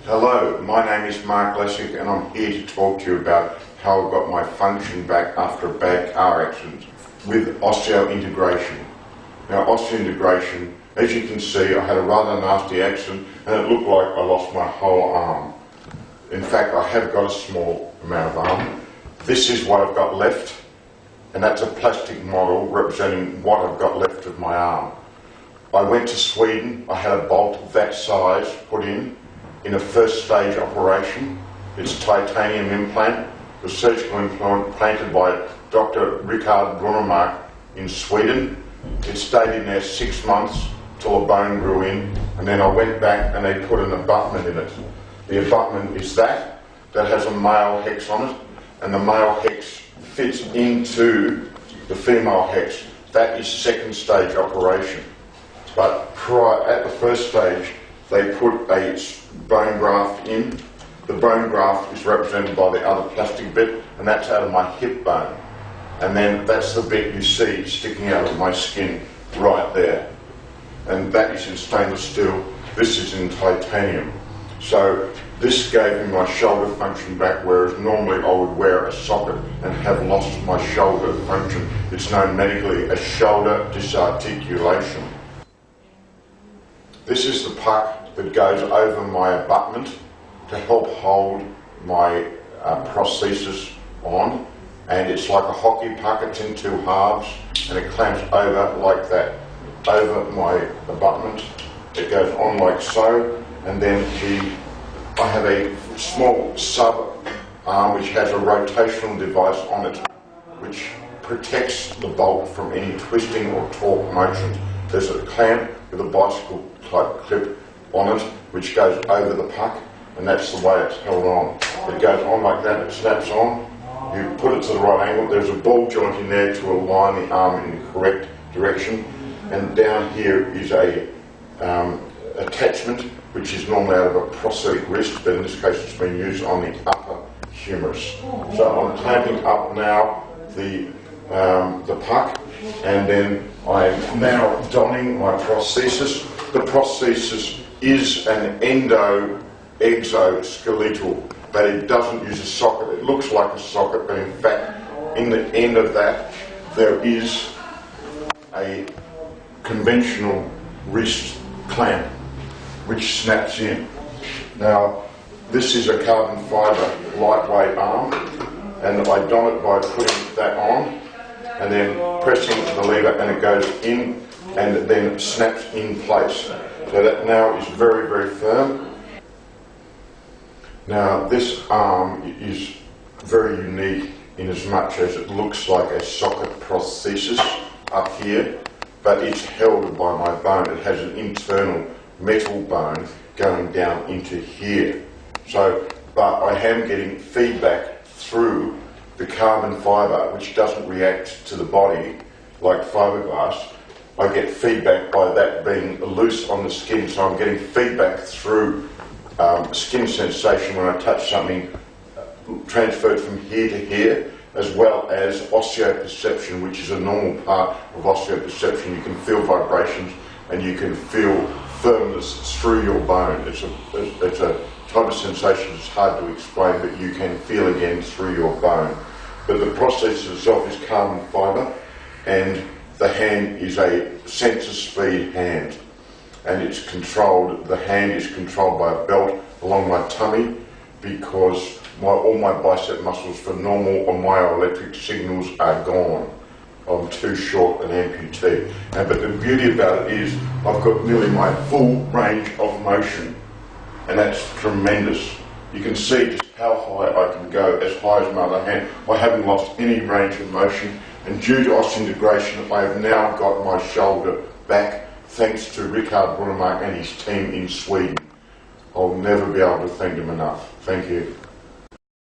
Hello, my name is Mark Lessig and I'm here to talk to you about how I got my function back after a bad car accident with osseointegration. Now, osseointegration, as you can see, I had a rather nasty accident and it looked like I lost my whole arm. In fact, I have got a small amount of arm. This is what I've got left, and that's a plastic model representing what I've got left of my arm. I went to Sweden, I had a bolt that size put in a first stage operation. It's a titanium implant. It was surgical implant planted by Dr. Rickard Brunnemark in Sweden. It stayed in there 6 months till a bone grew in, and then I went back and they put an abutment in it. The abutment is that has a male hex on it, and the male hex fits into the female hex. That is second stage operation. But at the first stage, they put a bone graft in. The bone graft is represented by the other plastic bit, and that's out of my hip bone. And then that's the bit you see sticking out of my skin right there. And that is in stainless steel. This is in titanium. So this gave me my shoulder function back, whereas normally I would wear a socket and have lost my shoulder function. It's known medically as shoulder disarticulation. This is the puck that goes over my abutment to help hold my prosthesis on, and it's like a hockey puck. It's in 2 halves and it clamps over like that over my abutment. It goes on like so, and then I have a small sub arm which has a rotational device on it which protects the bolt from any twisting or torque motion. There's a clamp with a bicycle type clip on it which goes over the puck, and that's the way it's held on. It goes on like that, it snaps on, you put it to the right angle, there's a ball joint in there to align the arm in the correct direction, and down here is a attachment which is normally out of a prosthetic wrist, but in this case it's been used on the upper humerus. So I'm clamping up now the puck, and then I'm now donning my prosthesis. The prosthesis is an exoskeletal, but it doesn't use a socket. It looks like a socket, but in fact, in the end of that, there is a conventional wrist clamp which snaps in. Now, this is a carbon fibre lightweight arm, and I don it by putting that on and then pressing the lever, and it goes in and then snaps in place. So that now is very, very firm. Now, this arm is very unique in as much as it looks like a socket prosthesis up here, but it's held by my bone. It has an internal metal bone going down into here. So, but I am getting feedback through the carbon fibre, which doesn't react to the body like fiberglass. I get feedback by that being loose on the skin, so I'm getting feedback through skin sensation when I touch something transferred from here to here, as well as osseoperception, which is a normal part of osseoperception. You can feel vibrations and you can feel firmness through your bone. It's a type of sensation that's hard to explain, but you can feel again through your bone. But the prosthesis itself is carbon fibre, and the hand is a sensor speed hand, and it's controlled. The hand is controlled by a belt along my tummy, because all my bicep muscles for normal or myoelectric signals are gone. I'm too short an amputee. But the beauty about it is I've got nearly my full range of motion, and that's tremendous. You can see just how high I can go, as high as my other hand. I haven't lost any range of motion, and due to osseointegration, I have now got my shoulder back thanks to Rickard Brunnemark and his team in Sweden. I'll never be able to thank them enough. Thank you.